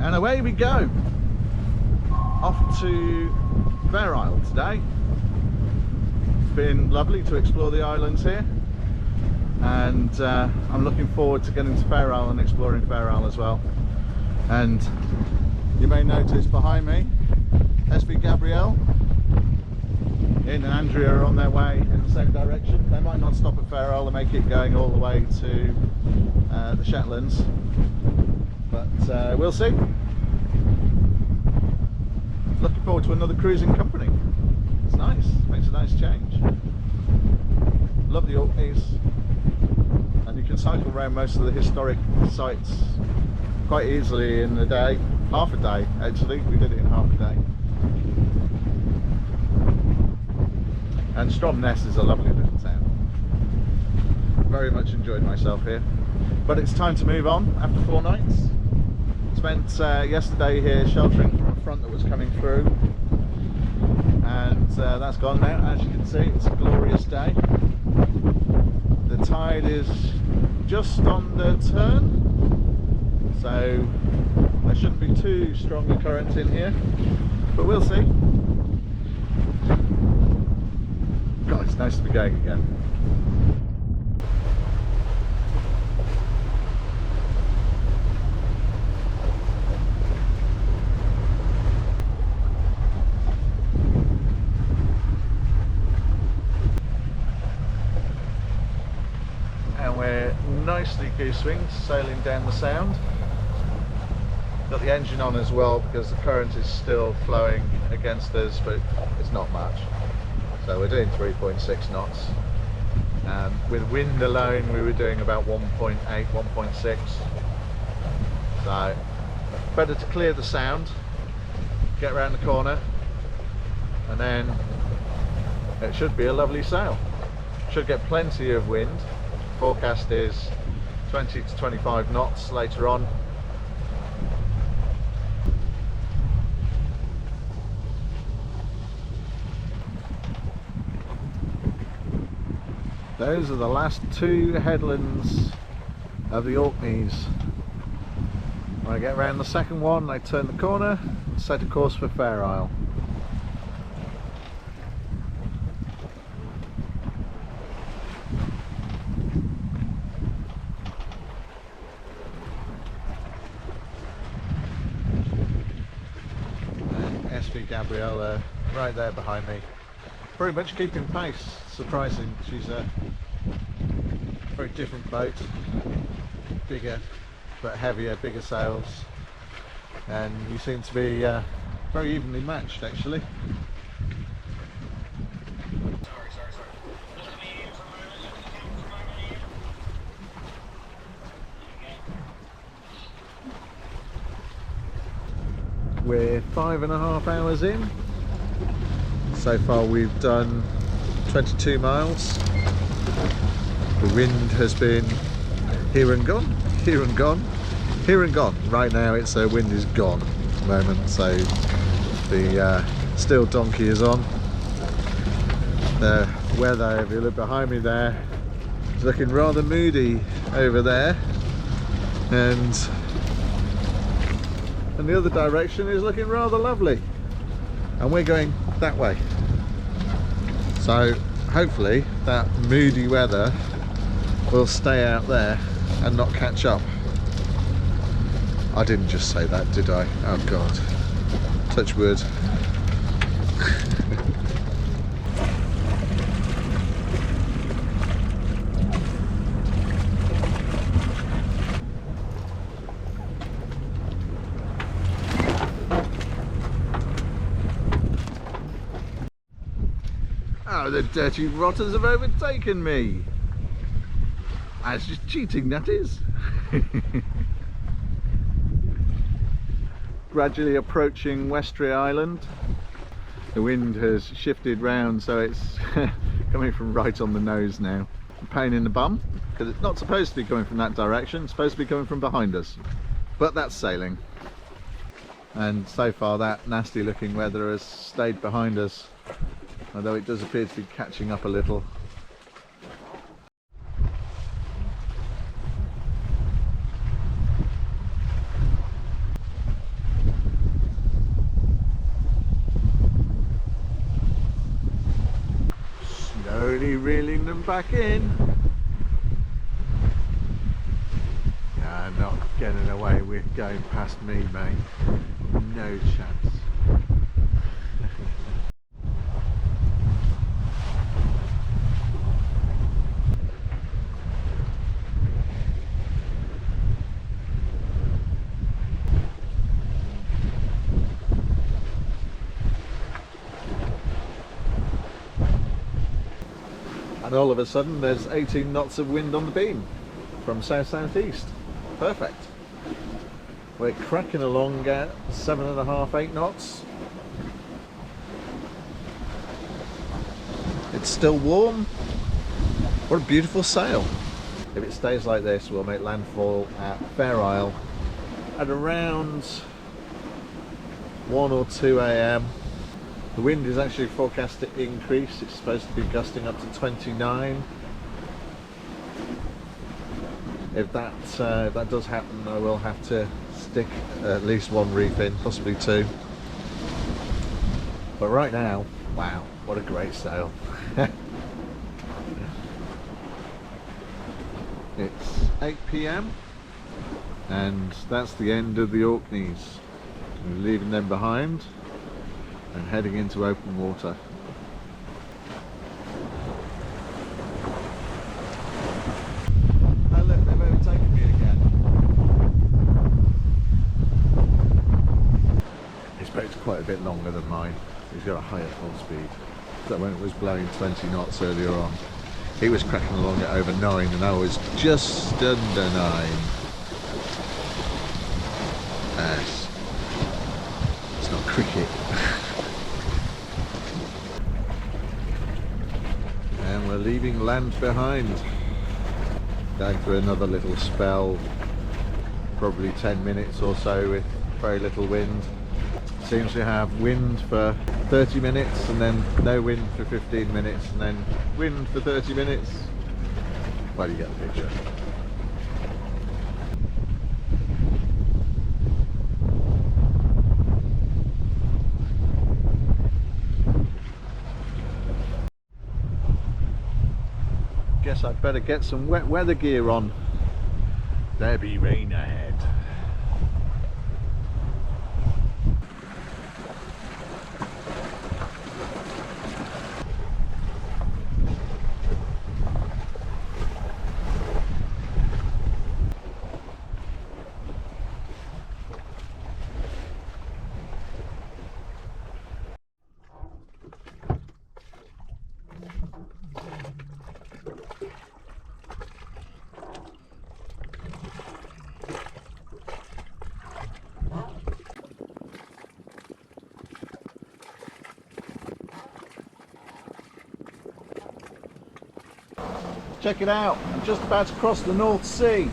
And away we go, off to Fair Isle today. It's been lovely to explore the islands here, and I'm looking forward to getting to Fair Isle and exploring Fair Isle as well. And you may notice behind me, SV Gabrielle and Andrea are on their way in the same direction. They might not stop at Fair Isle and make it going all the way to the Shetlands, but we'll see. Looking forward to another cruising company. It's nice, makes a nice change. Love the Orkneys, and you can cycle around most of the historic sites quite easily in a day, half a day actually. We did it in half a day. And Stromness is a lovely little town. Very much enjoyed myself here. But it's time to move on after 4 nights. Spent yesterday here sheltering from a front that was coming through, and that's gone now. As you can see, it's a glorious day. The tide is just on the turn, so there shouldn't be too strong a current in here, but we'll see. God, it's nice to be going again. And we're nicely goose-winged, sailing down the Sound. Got the engine on as well because the current is still flowing against us, but it's not much. So we're doing 3.6 knots. With wind alone we were doing about 1.8, 1.6. So better to clear the Sound, get around the corner, and then it should be a lovely sail. Should get plenty of wind. Forecast is 20 to 25 knots later on. Those are the last 2 headlands of the Orkneys. When I get around the second one, I turn the corner and set a course for Fair Isle. And SV Gabrielle right there behind me, very much keeping pace. Surprising, she's a very different boat, bigger but heavier, bigger sails, and you seem to be very evenly matched actually. We're 5.5 hours in. So far we've done 22 miles. The wind has been here and gone, here and gone, here and gone. Right now it's wind is gone at the moment, so the steel donkey is on. The weather, if you look behind me there, is looking rather moody over there, and the other direction is looking rather lovely, and we're going that way. So hopefully that moody weather will stay out there and not catch up. I didn't just say that, did I? Oh God, touch wood. Oh, the dirty rotters have overtaken me. That's just cheating, that is. Gradually approaching Westray Island. The wind has shifted round, so it's coming from right on the nose now. A pain in the bum, because it's not supposed to be coming from that direction, it's supposed to be coming from behind us. But that's sailing. And so far that nasty looking weather has stayed behind us, although it does appear to be catching up a little. bring them back in. Yeah, not getting away with going past me, mate. No chance. And all of a sudden there's 18 knots of wind on the beam from south-southeast. Perfect. We're cracking along at 7.5, 8 knots. It's still warm. What a beautiful sail. If it stays like this, we'll make landfall at Fair Isle at around 1 or 2 a.m. The wind is actually forecast to increase. It's supposed to be gusting up to 29. If that does happen, I will have to stick at least one reef in, possibly 2. But right now, wow, what a great sail. It's 8 p.m. and that's the end of the Orkneys. We're leaving them behind and heading into open water. Oh look, they've overtaken me again. His boat's quite a bit longer than mine. He's got a higher full speed. So when it was blowing 20 knots earlier on, he was cracking along at over 9 and I was just under 9. It's not cricket. And we're leaving land behind. Going through another little spell, probably 10 minutes or so with very little wind. Seems to have wind for 30 minutes and then no wind for 15 minutes and then wind for 30 minutes. Well, you get the picture. Guess I'd better get some wet weather gear on. There be rain ahead. Check it out, I'm just about to cross the North Sea.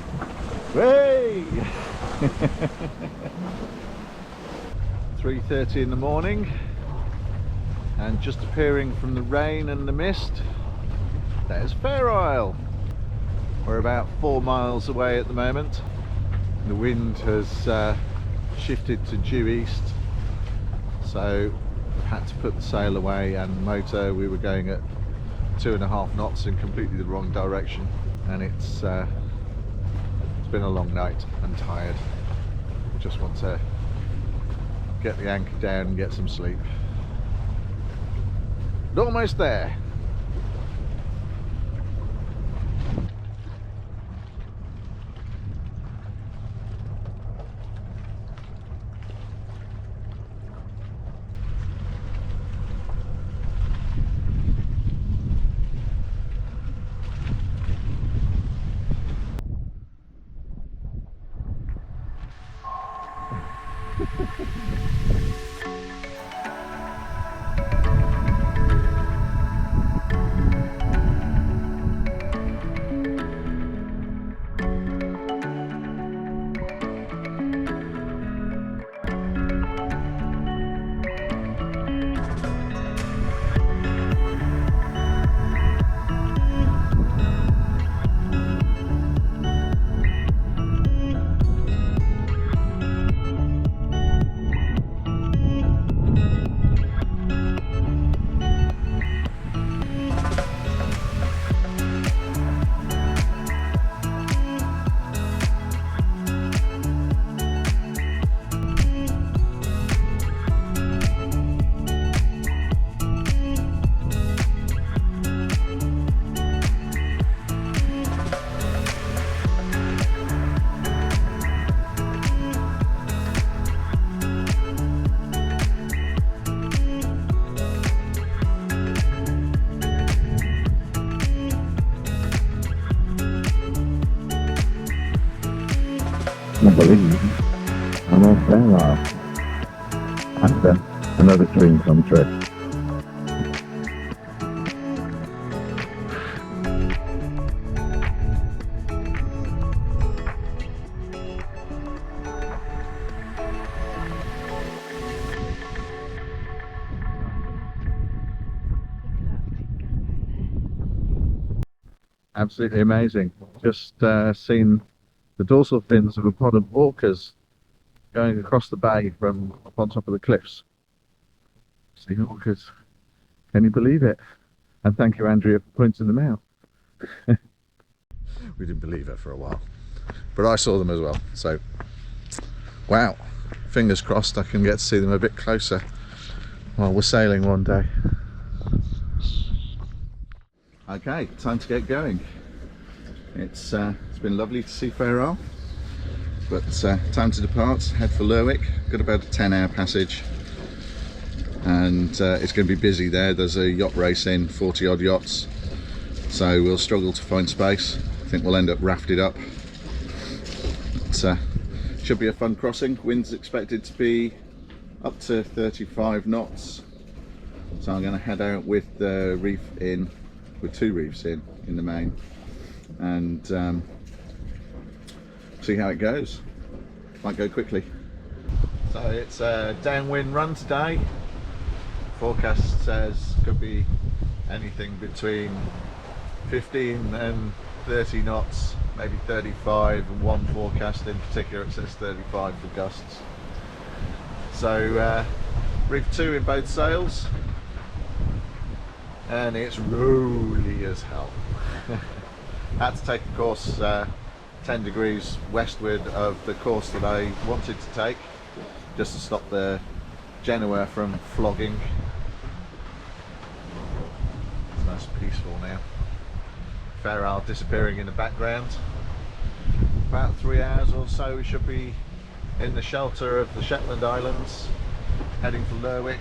Hey! 3:30 in the morning and just appearing from the rain and the mist, there's Fair Isle. We're about 4 miles away at the moment. The wind has shifted to due east, so I've had to put the sail away and motor. We were going at 2.5 knots in completely the wrong direction, and it's been a long night. I'm tired. I just want to get the anchor down and get some sleep. But almost there. can't believe I'm on Fair Isle. After another dream come true. Absolutely amazing. Just seen the dorsal fins of a pod of orcas going across the bay from up on top of the cliffs. See orcas. Can you believe it? And thank you, Andrea, for pointing them out. We didn't believe it for a while, but I saw them as well. So, wow. Fingers crossed I can get to see them a bit closer while we're sailing one day. Okay, time to get going. It's been lovely to see Fair Isle, but time to depart, head for Lerwick. Got about a 10-hour passage, and it's going to be busy there. There's a yacht race in, 40 odd yachts, so we'll struggle to find space. I think we'll end up rafted up. But, should be a fun crossing. Wind's expected to be up to 35 knots, so I'm going to head out with the reef in, with 2 reefs in the main, and see how it goes. Might go quickly. So it's a downwind run today. Forecast says could be anything between 15 and 30 knots, maybe 35, and one forecast in particular it says 35 for gusts. So reef 2 in both sails, and it's rolly as hell. Had to take a course 10 degrees westward of the course that I wanted to take, just to stop the Genoa from flogging. It's nice and peaceful now. Fair Isle disappearing in the background. About 3 hours or so we should be in the shelter of the Shetland Islands, heading for Lerwick.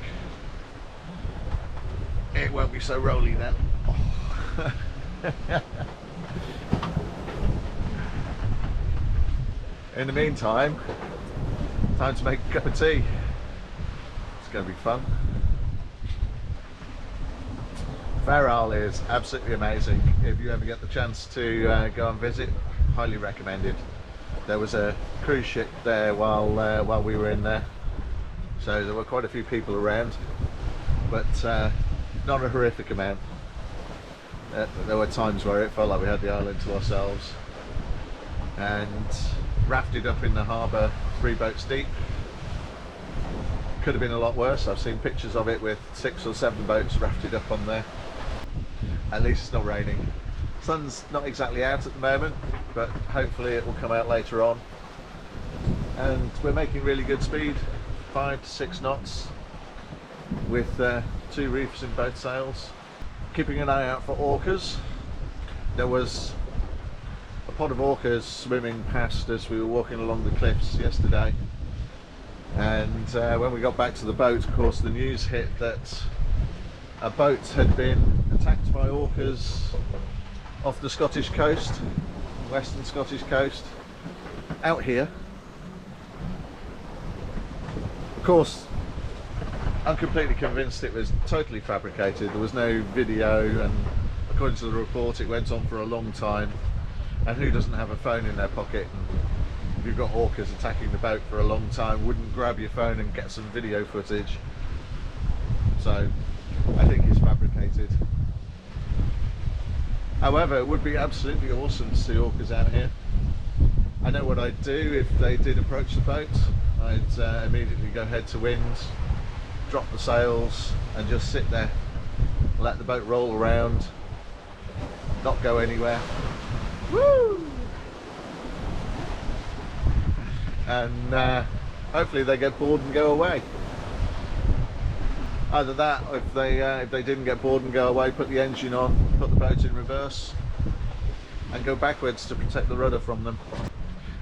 It won't be so rolly then. Oh. In the meantime, time to make a cup of tea. It's going to be fun. Fair Isle is absolutely amazing. If you ever get the chance to go and visit, highly recommended. There was a cruise ship there while we were in there, so there were quite a few people around, but not a horrific amount. There were times where it felt like we had the island to ourselves, and rafted up in the harbour 3 boats deep. Could have been a lot worse. I've seen pictures of it with 6 or 7 boats rafted up on there. At least it's not raining. Sun's not exactly out at the moment, but hopefully it will come out later on. And we're making really good speed, 5 to 6 knots with 2 reefs in both sails. Keeping an eye out for orcas. There was a pod of orcas swimming past as we were walking along the cliffs yesterday, and when we got back to the boat, of course, the news hit that a boat had been attacked by orcas off the Scottish coast, western Scottish coast, out here. Of course, I'm completely convinced it was totally fabricated. There was no video, and according to the report it went on for a long time. And who doesn't have a phone in their pocket? And if you've got orcas attacking the boat for a long time, wouldn't grab your phone and get some video footage? So I think it's fabricated. However, it would be absolutely awesome to see orcas out here. I know what I'd do if they did approach the boat. I'd immediately go head to wind, drop the sails, and just sit there, let the boat roll around, not go anywhere. Woo! And hopefully they get bored and go away. Either that, or if they didn't get bored and go away, put the engine on, put the boat in reverse, and go backwards to protect the rudder from them.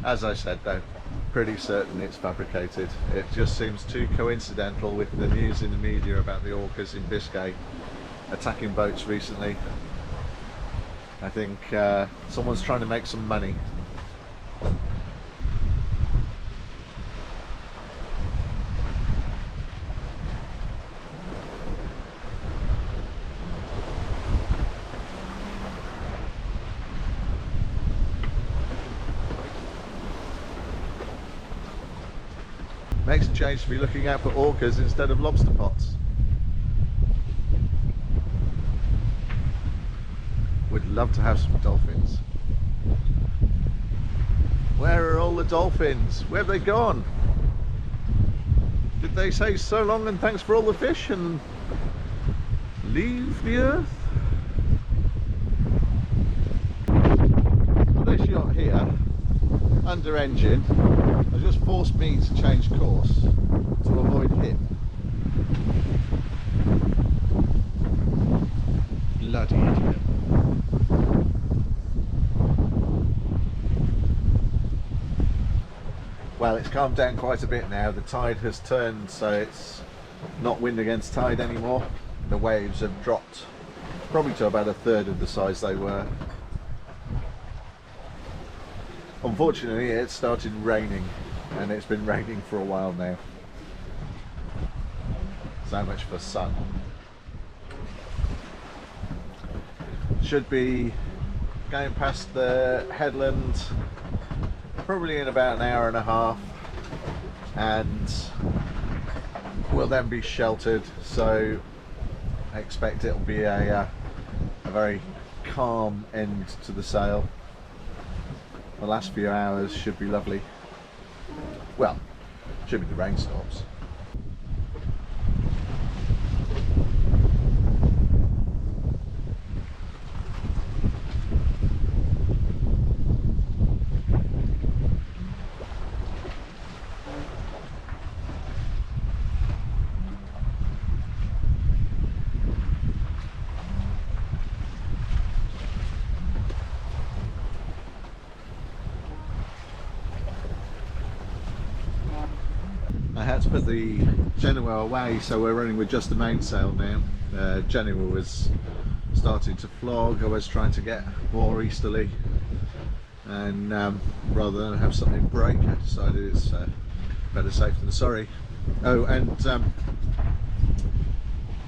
As I said though, pretty certain it's fabricated. It just seems too coincidental with the news in the media about the orcas in Biscay attacking boats recently. I think someone's trying to make some money. Makes a change to be looking out for orcas instead of lobster pots. Would love to have some dolphins. Where are all the dolphins? Where have they gone? Did they say so long and thanks for all the fish and leave the earth? Well, this yacht here, under engine, has just forced me to change course to avoid him. Bloody idiot. Well, it's calmed down quite a bit now. The tide has turned, so it's not wind against tide anymore. The waves have dropped probably to about a third of the size they were. Unfortunately, it started raining, and it's been raining for a while now. So much for sun. Should be going past the headland probably in about an hour and a half, and we'll then be sheltered, so I expect it'll be a very calm end to the sail. The last few hours should be lovely. Well, should be the rainstorms. I had to put the Genoa away, so we're running with just the mainsail now. Genoa was starting to flog. I was trying to get more easterly, and rather than have something break, I decided it's better safe than sorry. Oh, and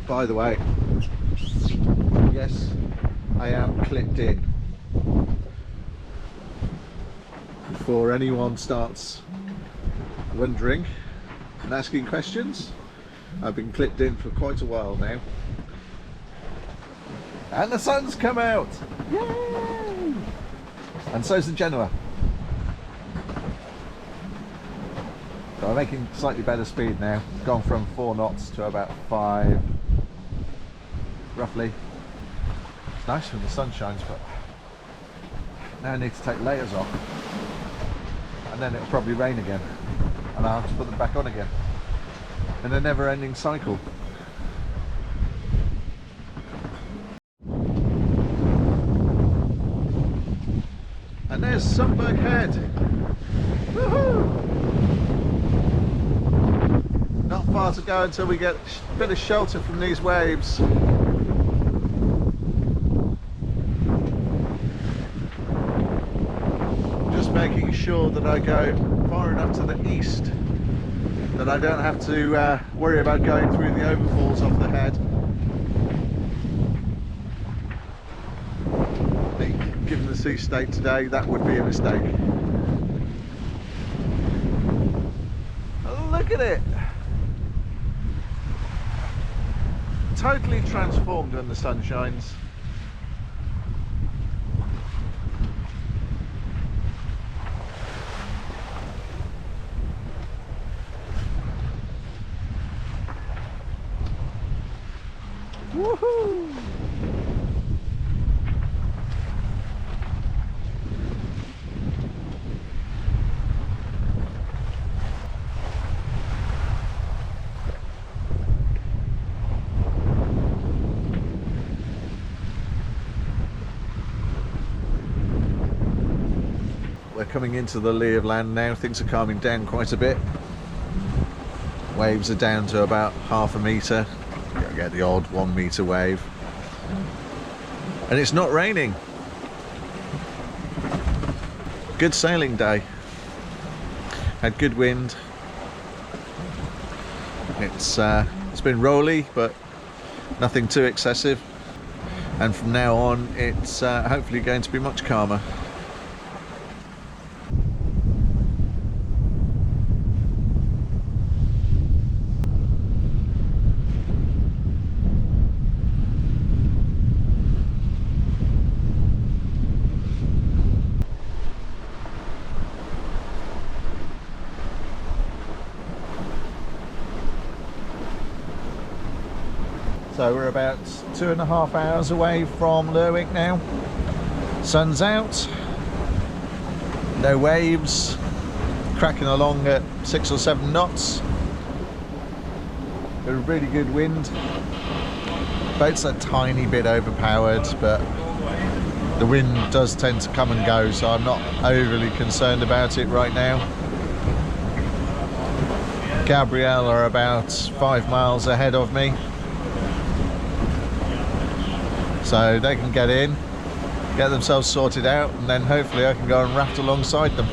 by the way, yes, I am clipped in. Before anyone starts wondering and asking questions, I've been clipped in for quite a while now, and the sun's come out. Yay! And so's the Genoa. So I'm making slightly better speed now, gone from 4 knots to about 5 roughly. It's nice when the sun shines, but now I need to take layers off, and then it'll probably rain again, and I'll have to put them back on again, in a never-ending cycle. And there's Sunberg Head. Woohoo! Not far to go until we get a bit of shelter from these waves. Just making sure that I go far enough to the east that I don't have to worry about going through the overfalls off the head. I think, given the sea state today, that would be a mistake. Look at it! Totally transformed when the sun shines. Woohoo! We're coming into the lee of land now. Things are calming down quite a bit. Waves are down to about ½ a metre. You get the odd 1 metre wave, and it's not raining. Good sailing day. Had good wind. It's been rolly, but nothing too excessive. And from now on, it's hopefully going to be much calmer. So we're about 2.5 hours away from Lerwick now. Sun's out, no waves, cracking along at 6 or 7 knots. A really good wind. Boat's a tiny bit overpowered, but the wind does tend to come and go, so I'm not overly concerned about it right now. Gabrielle are about 5 miles ahead of me, so they can get in, get themselves sorted out, and then hopefully I can go and raft alongside them.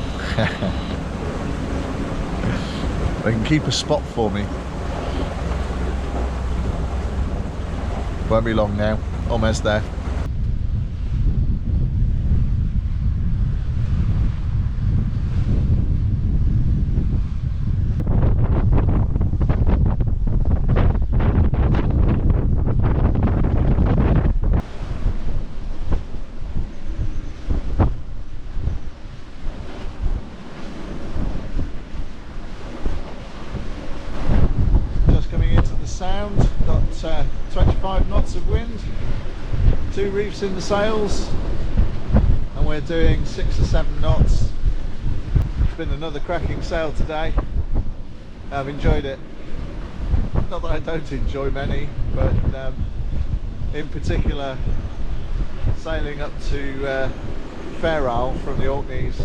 They can keep a spot for me. Won't be long now, almost there. Sound, got 25 knots of wind, 2 reefs in the sails, and we're doing 6 or 7 knots. It's been another cracking sail today. I've enjoyed it. Not that I don't enjoy many, but in particular sailing up to Fair Isle from the Orkneys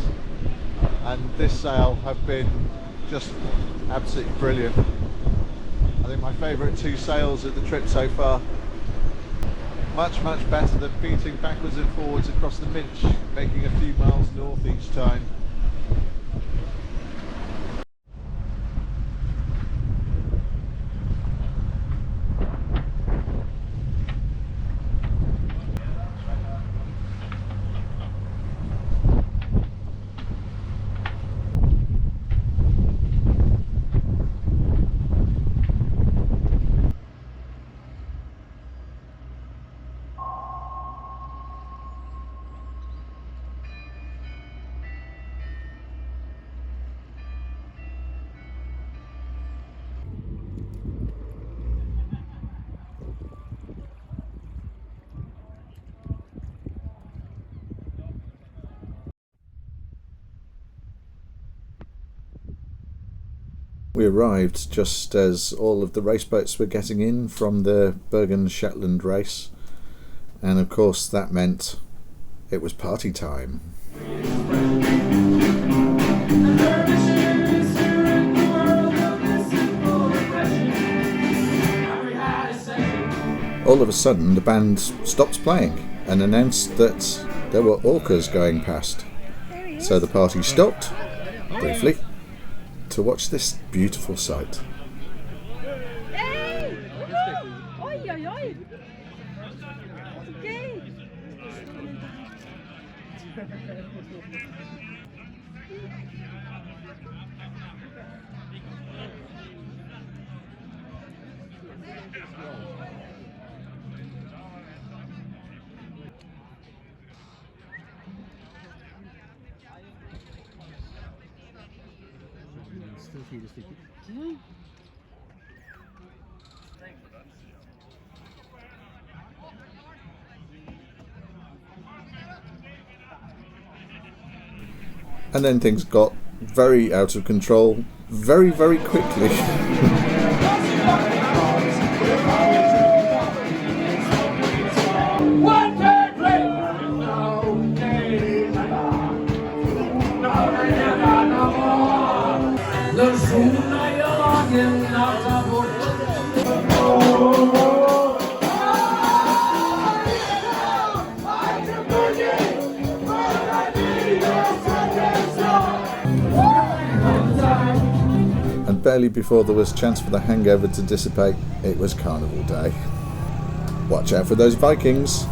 and this sail have been just absolutely brilliant. I think my favourite 2 sails of the trip so far. Much better than beating backwards and forwards across the Minch, making a few miles north each time. We arrived just as all of the race boats were getting in from the Bergen Shetland race, and of course that meant it was party time. All of a sudden the band stopped playing and announced that there were orcas going past, so the party stopped briefly to watch this beautiful sight. Hey! Oi, oi, oi! Okay. And then things got very out of control very quickly. And barely before there was chance for the hangover to dissipate, it was carnival day. Watch out for those Vikings.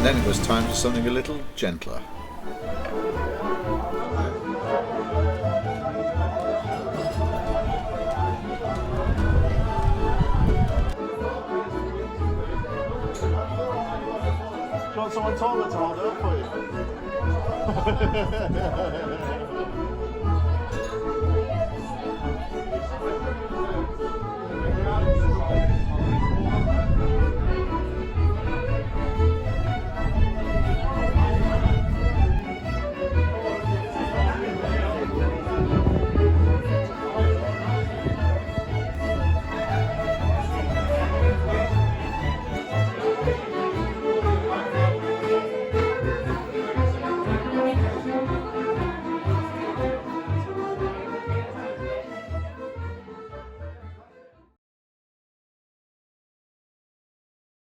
And then it was time for something a little gentler. Do you want someone taller to hold it up for you?